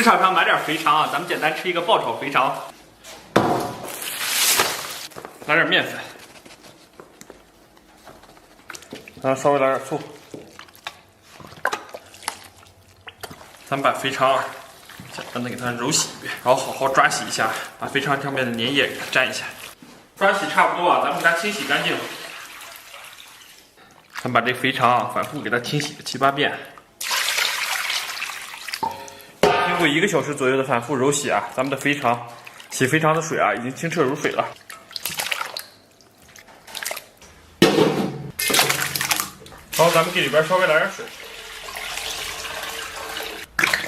场上买点肥肠啊，咱们简单吃一个爆炒肥肠。来点面粉，然后稍微来点醋。咱们把肥肠简单的给它揉洗一遍，然后好好抓洗一下，把肥肠上面的粘液给它粘一下。抓洗差不多啊，咱们给它清洗干净。咱把这肥肠反复给它清洗个7、8遍。经过1个小时左右的反复揉洗啊，咱们的肥肠洗肥肠的水啊已经清澈如水了。然后咱们给里边稍微来点水，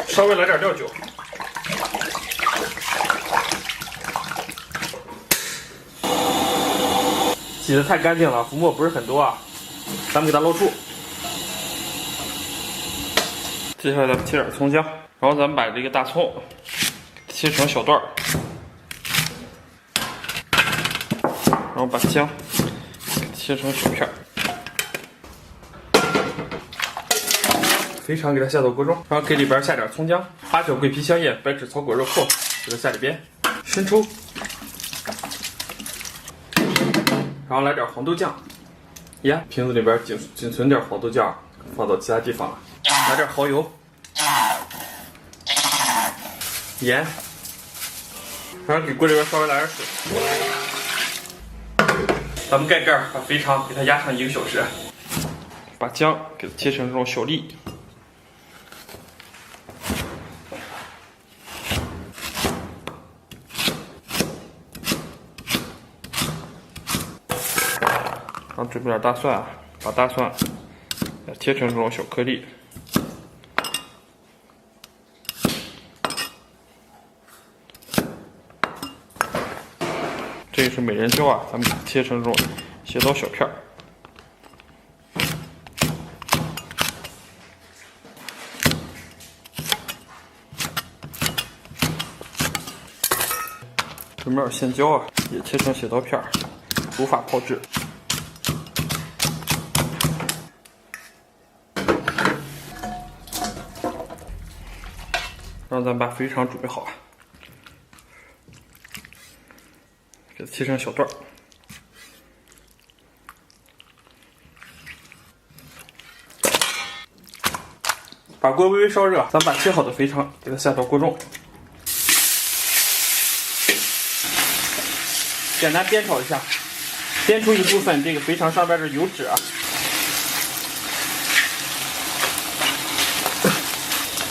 稍微来点料酒，洗的太干净了，浮沫不是很多啊，咱们给它捞出。接下来咱们切点葱姜，然后咱们把这个大葱切成小段，然后把姜切成小片。肥肠给它下到锅中，然后给里边下点葱姜、八角、桂皮、香叶、白芷、草果、肉蔻，给它下里边，生抽，然后来点黄豆酱，盐，瓶子里边仅存点黄豆酱，放到其他地方了，来点蚝油，盐，然后给锅里边稍微来点水，咱们盖盖把肥肠给它压上1个小时，把姜给它切成这种小粒。然后准备点大蒜，把大蒜切成这种小颗粒。这个是美人椒啊，咱们切成这种斜刀小片儿。准备点鲜椒啊，也切成斜刀片儿，如法炮制。让咱们把肥肠准备好了，给它切成小段儿。把锅微微烧热，咱们把切好的肥肠给它下到锅中，简单煸炒一下，煸出一部分这个肥肠上边的油脂啊。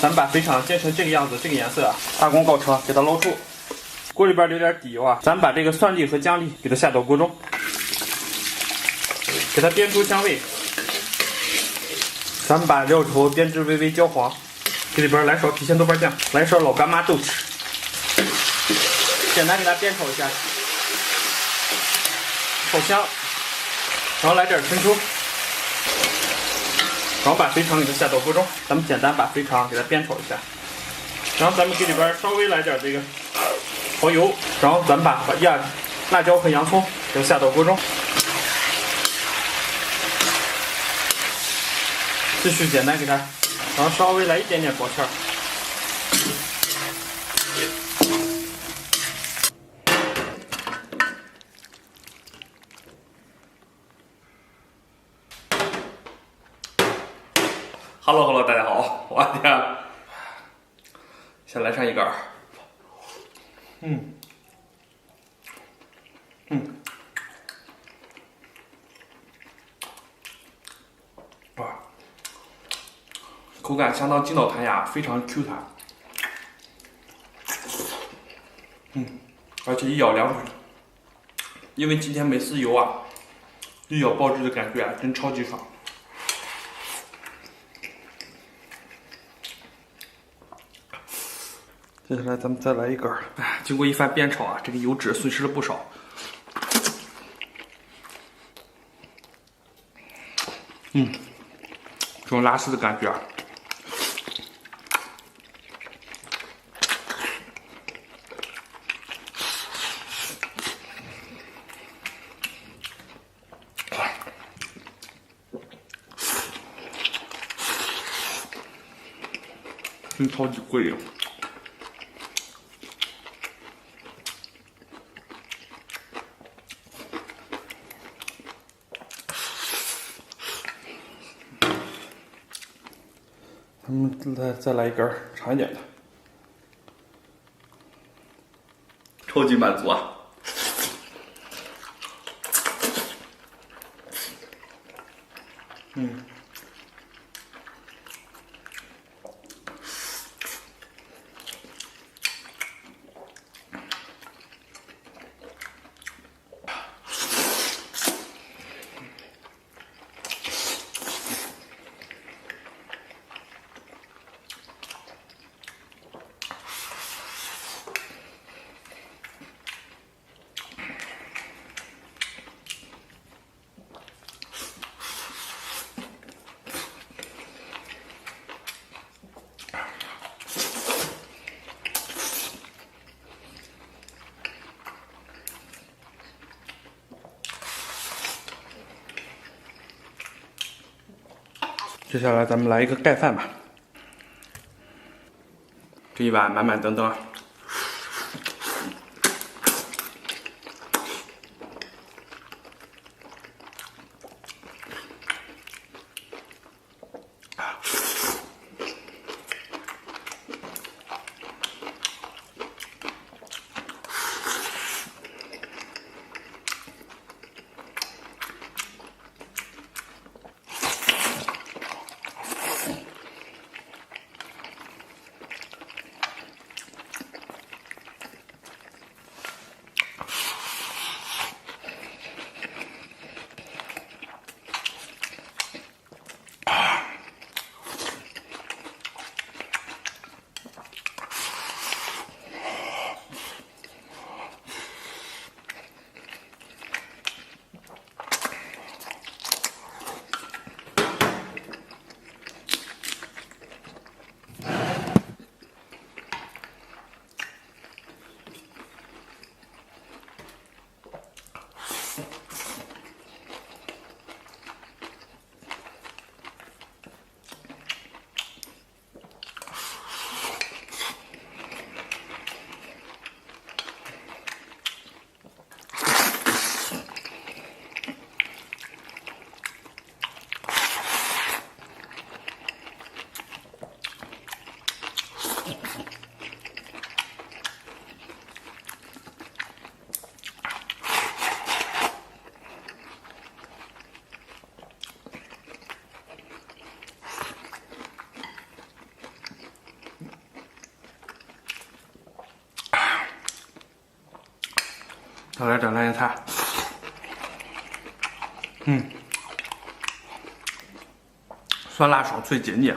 咱们把肥肠煎成这个样子，这个颜色啊，大功告成，给它捞出。锅里边留点底油啊，咱们把这个蒜粒和姜粒给它下到锅中，给它煸出香味。咱们把料头煸至微微焦黄，这里边来勺郫县豆瓣酱，来勺老干妈豆豉，简单给它煸炒一下，炒香，然后来点生抽。然后把肥肠给它下到锅中，咱们简单把肥肠给它煸炒一下，然后咱们给里边稍微来点这个蚝油，然后咱们把辣椒和洋葱给它下到锅中，继续简单给它，然后稍微来一点点薄芡。Hello， 大家好，我的天，先来上一杆，哇，口感相当筋道弹牙，非常 Q 弹，而且一咬两口，因为今天没撕油啊，一咬爆汁的感觉啊，真超级爽。接下来咱们再来一根儿，经过一番煸炒啊，这个油脂损失了不少。这种拉丝的感觉啊，真超级贵啊！咱们再来一根长一点的，超级满足啊！接下来咱们来一个盖饭吧，这一碗满满登登啊！再来点烂叶菜，酸辣爽脆解腻。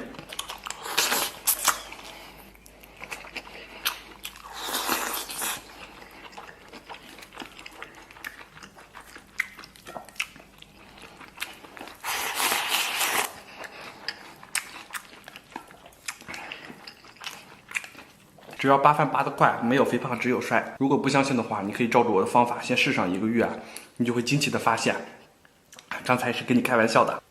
只要扒饭扒得快，没有肥胖，只有帅。如果不相信的话，你可以照着我的方法先试上1个月，你就会惊奇的发现，刚才是跟你开玩笑的。